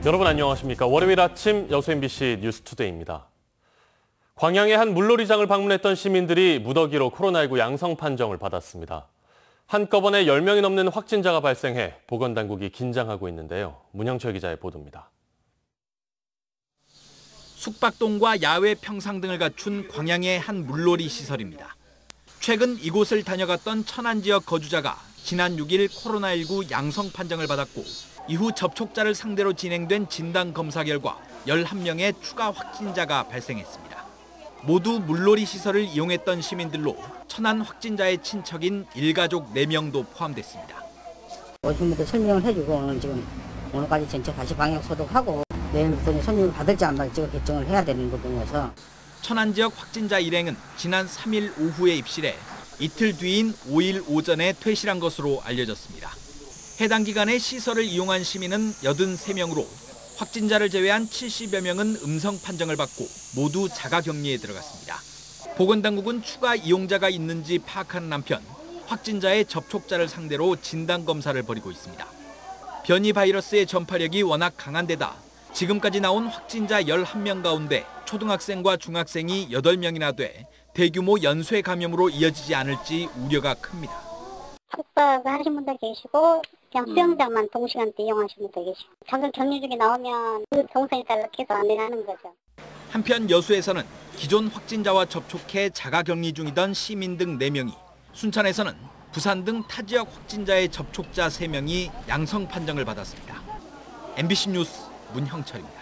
여러분 안녕하십니까. 월요일 아침 여수 MBC 뉴스투데이입니다. 광양의 한 물놀이장을 방문했던 시민들이 무더기로 코로나19 양성 판정을 받았습니다. 한꺼번에 10명이 넘는 확진자가 발생해 보건당국이 긴장하고 있는데요. 문형철 기자의 보도입니다. 숙박동과 야외 평상 등을 갖춘 광양의 한 물놀이 시설입니다. 최근 이곳을 다녀갔던 천안 지역 거주자가 지난 6일 코로나19 양성 판정을 받았고 이후 접촉자를 상대로 진행된 진단 검사 결과 11명의 추가 확진자가 발생했습니다. 모두 물놀이 시설을 이용했던 시민들로 천안 확진자의 친척인 일가족 4명도 포함됐습니다. 오신 분들 설명을 해주고 오늘까지 전체 다시 방역 소독하고 내일부터 손님을 받을지 안 받을지 결정을 해야 되는 부분이어서 천안 지역 확진자 일행은 지난 3일 오후에 입실해 이틀 뒤인 5일 오전에 퇴실한 것으로 알려졌습니다. 해당 기간에 시설을 이용한 시민은 83명으로 확진자를 제외한 70여 명은 음성 판정을 받고 모두 자가격리에 들어갔습니다. 보건당국은 추가 이용자가 있는지 파악하는 한편 확진자의 접촉자를 상대로 진단검사를 벌이고 있습니다. 변이 바이러스의 전파력이 워낙 강한 데다 지금까지 나온 확진자 11명 가운데 초등학생과 중학생이 8명이나 돼 대규모 연쇄 감염으로 이어지지 않을지 우려가 큽니다. 숙박을 하신 분도 계시고 그냥 수영장만 동시간대 이용하시는 분도 계시고 자격 격리 중에 나오면 그 동선에 따라 계속 안내하는 거죠. 한편 여수에서는 기존 확진자와 접촉해 자가격리 중이던 시민 등 4명이, 순천에서는 부산 등 타 지역 확진자의 접촉자 3명이 양성 판정을 받았습니다. MBC 뉴스 문형철입니다.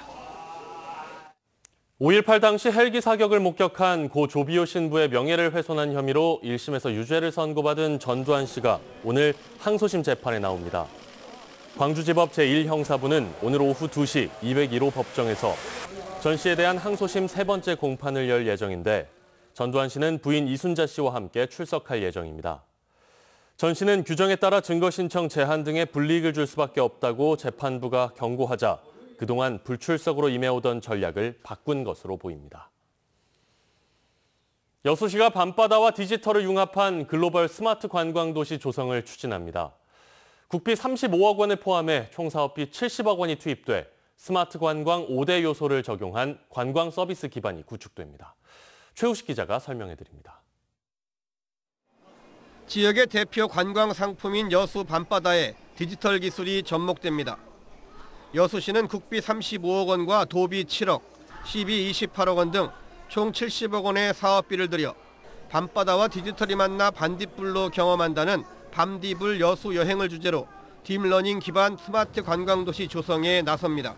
5.18 당시 헬기 사격을 목격한 고 조비오 신부의 명예를 훼손한 혐의로 1심에서 유죄를 선고받은 전두환 씨가 오늘 항소심 재판에 나옵니다. 광주지법 제1형사부는 오늘 오후 2시 201호 법정에서 전 씨에 대한 항소심 3번째 공판을 열 예정인데 전두환 씨는 부인 이순자 씨와 함께 출석할 예정입니다. 전 씨는 규정에 따라 증거 신청 제한 등의 불이익을 줄 수밖에 없다고 재판부가 경고하자 그동안 불출석으로 임해오던 전략을 바꾼 것으로 보입니다. 여수시가 밤바다와 디지털을 융합한 글로벌 스마트 관광도시 조성을 추진합니다. 국비 35억 원을 포함해 총 사업비 70억 원이 투입돼 스마트 관광 5대 요소를 적용한 관광 서비스 기반이 구축됩니다. 최우식 기자가 설명해드립니다. 지역의 대표 관광 상품인 여수 밤바다에 디지털 기술이 접목됩니다. 여수시는 국비 35억 원과 도비 7억, 시비 28억 원 등 총 70억 원의 사업비를 들여 밤바다와 디지털이 만나 반딧불로 경험한다는 밤디불 여수 여행을 주제로 딥러닝 기반 스마트 관광도시 조성에 나섭니다.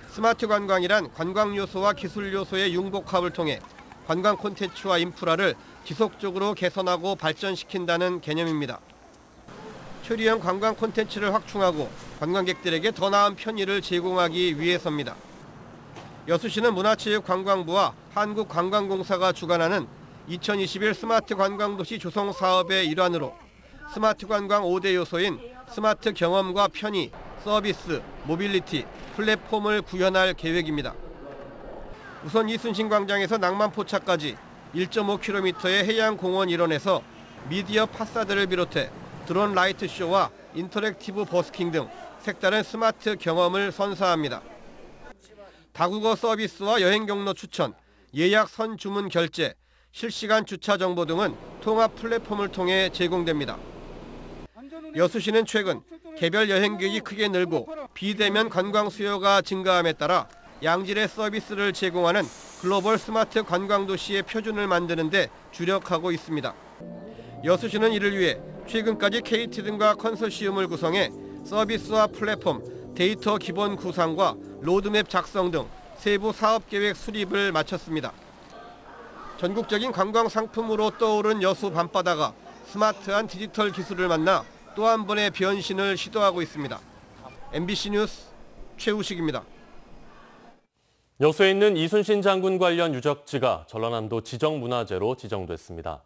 스마트 관광이란 관광 요소와 기술 요소의 융복합을 통해 관광 콘텐츠와 인프라를 지속적으로 개선하고 발전시킨다는 개념입니다. 최리형 관광 콘텐츠를 확충하고 관광객들에게 더 나은 편의를 제공하기 위해서입니다. 여수시는 문화체육관광부와 한국관광공사가 주관하는 2021 스마트 관광도시 조성 사업의 일환으로 스마트 관광 5대 요소인 스마트 경험과 편의, 서비스, 모빌리티, 플랫폼을 구현할 계획입니다. 우선 이순신 광장에서 낭만포차까지 1.5km의 해양공원 일원에서 미디어 파사드를 비롯해 드론 라이트 쇼와 인터랙티브 버스킹 등 색다른 스마트 경험을 선사합니다. 다국어 서비스와 여행 경로 추천, 예약 선 주문 결제, 실시간 주차 정보 등은 통합 플랫폼을 통해 제공됩니다. 여수시는 최근 개별 여행 계획이 크게 늘고 비대면 관광 수요가 증가함에 따라 양질의 서비스를 제공하는 글로벌 스마트 관광도시의 표준을 만드는 데 주력하고 있습니다. 여수시는 이를 위해 최근까지 KT 등과 컨소시엄을 구성해 서비스와 플랫폼, 데이터 기본 구상과 로드맵 작성 등 세부 사업계획 수립을 마쳤습니다. 전국적인 관광 상품으로 떠오른 여수 밤바다가 스마트한 디지털 기술을 만나 또 한 번의 변신을 시도하고 있습니다. MBC 뉴스 최우식입니다. 여수에 있는 이순신 장군 관련 유적지가 전라남도 지정문화재로 지정됐습니다.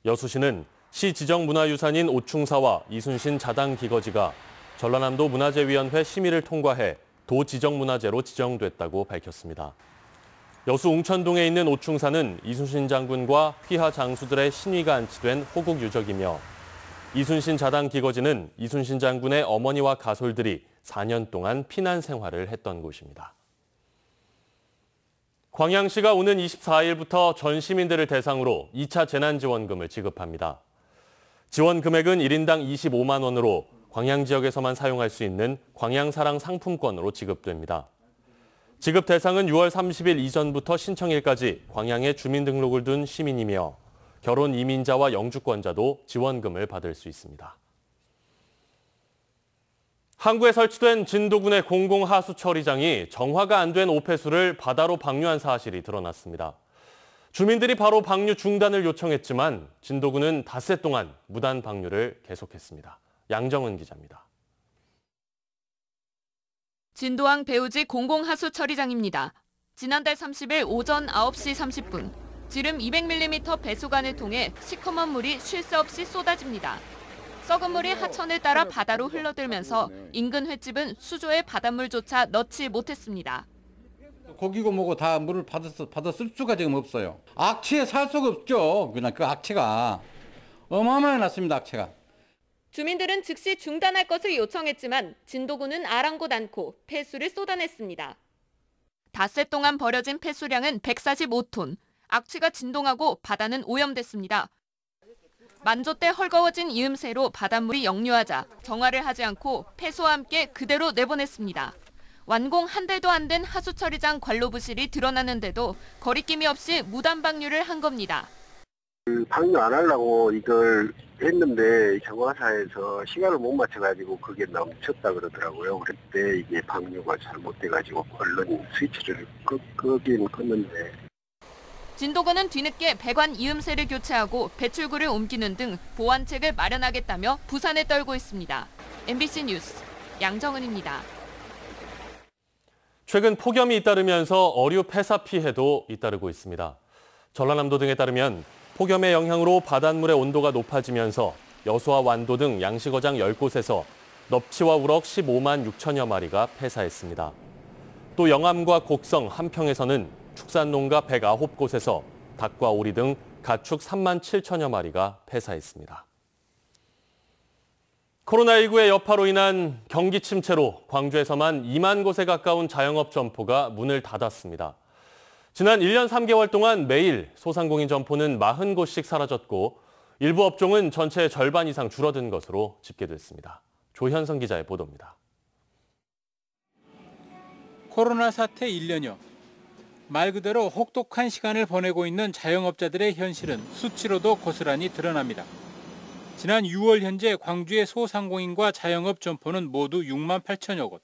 여수시는 시 지정문화유산인 오충사와 이순신 자당 기거지가 전라남도 문화재위원회 심의를 통과해 도지정문화재로 지정됐다고 밝혔습니다. 여수 웅천동에 있는 오충사는 이순신 장군과 휘하 장수들의 신위가 안치된 호국 유적이며 이순신 자당 기거지는 이순신 장군의 어머니와 가솔들이 4년 동안 피난 생활을 했던 곳입니다. 광양시가 오는 24일부터 전 시민들을 대상으로 2차 재난지원금을 지급합니다. 지원 금액은 1인당 25만 원으로 광양 지역에서만 사용할 수 있는 광양사랑 상품권으로 지급됩니다. 지급 대상은 6월 30일 이전부터 신청일까지 광양에 주민등록을 둔 시민이며 결혼 이민자와 영주권자도 지원금을 받을 수 있습니다. 항구에 설치된 진도군의 공공하수처리장이 정화가 안 된 오폐수를 바다로 방류한 사실이 드러났습니다. 주민들이 바로 방류 중단을 요청했지만 진도군은 닷새 동안 무단 방류를 계속했습니다. 양정은 기자입니다. 진도항 배우지 공공하수처리장입니다. 지난달 30일 오전 9시 30분, 지름 200mm 배수관을 통해 시커먼 물이 쉴 새 없이 쏟아집니다. 썩은 물이 하천을 따라 바다로 흘러들면서 인근 횟집은 수조에 바닷물조차 넣지 못했습니다. 고기고 뭐고 다 물을 받아 쓸 수가 지금 없어요. 악취에 살 수가 없죠. 그냥 그 악취가 어마어마하게 났습니다. 악취가. 주민들은 즉시 중단할 것을 요청했지만 진도군은 아랑곳 않고 폐수를 쏟아냈습니다. 닷새 동안 버려진 폐수량은 145톤. 악취가 진동하고 바다는 오염됐습니다. 만조 때 헐거워진 이음새로 바닷물이 역류하자 정화를 하지 않고 폐수와 함께 그대로 내보냈습니다. 완공 한 달도 안 된 하수처리장 관로 부실이 드러나는데도 거리낌이 없이 무단 방류를 한 겁니다. 방류 안 하려고 이걸 했는데 정화사에서 시간을 못 맞춰가지고 그게 넘쳤다 그러더라고요. 그때 이게 방류가 잘못돼가지고 얼른 스위치를 끄긴 껐는데. 진도군은 뒤늦게 배관 이음새를 교체하고 배출구를 옮기는 등 보완책을 마련하겠다며 부산에 떨고 있습니다. MBC 뉴스 양정은입니다. 최근 폭염이 잇따르면서 어류 폐사 피해도 잇따르고 있습니다. 전라남도 등에 따르면 폭염의 영향으로 바닷물의 온도가 높아지면서 여수와 완도 등 양식어장 10곳에서 넙치와 우럭 15만 6천여 마리가 폐사했습니다. 또 영암과 곡성, 함평에서는 축산농가 109곳에서 닭과 오리 등 가축 3만 7천여 마리가 폐사했습니다. 코로나19의 여파로 인한 경기 침체로 광주에서만 2만 곳에 가까운 자영업 점포가 문을 닫았습니다. 지난 1년 3개월 동안 매일 소상공인 점포는 40곳씩 사라졌고 일부 업종은 전체의 절반 이상 줄어든 것으로 집계됐습니다. 조현성 기자의 보도입니다. 코로나 사태 1년여. 말 그대로 혹독한 시간을 보내고 있는 자영업자들의 현실은 수치로도 고스란히 드러납니다. 지난 6월 현재 광주의 소상공인과 자영업 점포는 모두 6만 8천여 곳.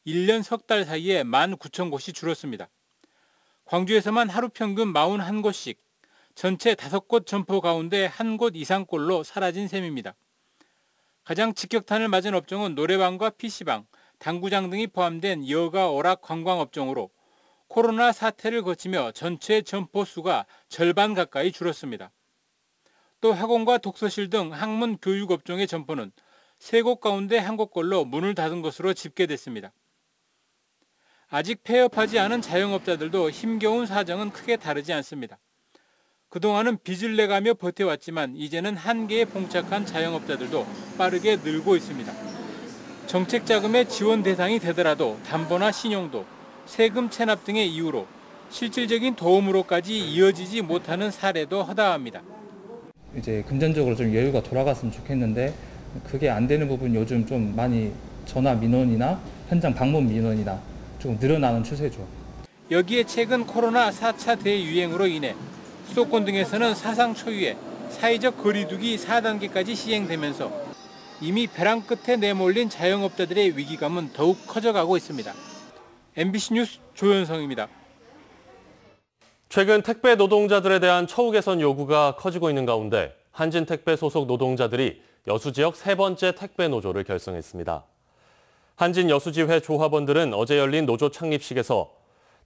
1년 석 달 사이에 19,000곳이 줄었습니다. 광주에서만 하루 평균 41곳씩, 전체 5곳 점포 가운데 1곳 이상꼴로 사라진 셈입니다. 가장 직격탄을 맞은 업종은 노래방과 PC방, 당구장 등이 포함된 여가 오락 관광업종으로 코로나 사태를 거치며 전체 점포 수가 절반 가까이 줄었습니다. 또 학원과 독서실 등 학문 교육 업종의 점포는 3곳 가운데 1곳꼴로 문을 닫은 것으로 집계됐습니다. 아직 폐업하지 않은 자영업자들도 힘겨운 사정은 크게 다르지 않습니다. 그동안은 빚을 내가며 버텨왔지만 이제는 한계에 봉착한 자영업자들도 빠르게 늘고 있습니다. 정책 자금의 지원 대상이 되더라도 담보나 신용도, 세금 체납 등의 이유로 실질적인 도움으로까지 이어지지 못하는 사례도 허다합니다. 이제 금전적으로 좀 여유가 돌아갔으면 좋겠는데 그게 안 되는 부분 요즘 좀 많이 전화 민원이나 현장 방문 민원이나 좀 늘어나는 추세죠. 여기에 최근 코로나 4차 대유행으로 인해 수도권 등에서는 사상 초유의 사회적 거리두기 4단계까지 시행되면서 이미 벼랑 끝에 내몰린 자영업자들의 위기감은 더욱 커져가고 있습니다. MBC 뉴스 조현성입니다. 최근 택배 노동자들에 대한 처우 개선 요구가 커지고 있는 가운데 한진택배 소속 노동자들이 여수 지역 3번째 택배 노조를 결성했습니다. 한진 여수지회 조합원들은 어제 열린 노조 창립식에서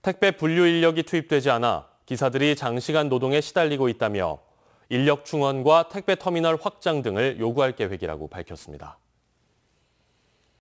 택배 분류 인력이 투입되지 않아 기사들이 장시간 노동에 시달리고 있다며 인력 충원과 택배 터미널 확장 등을 요구할 계획이라고 밝혔습니다.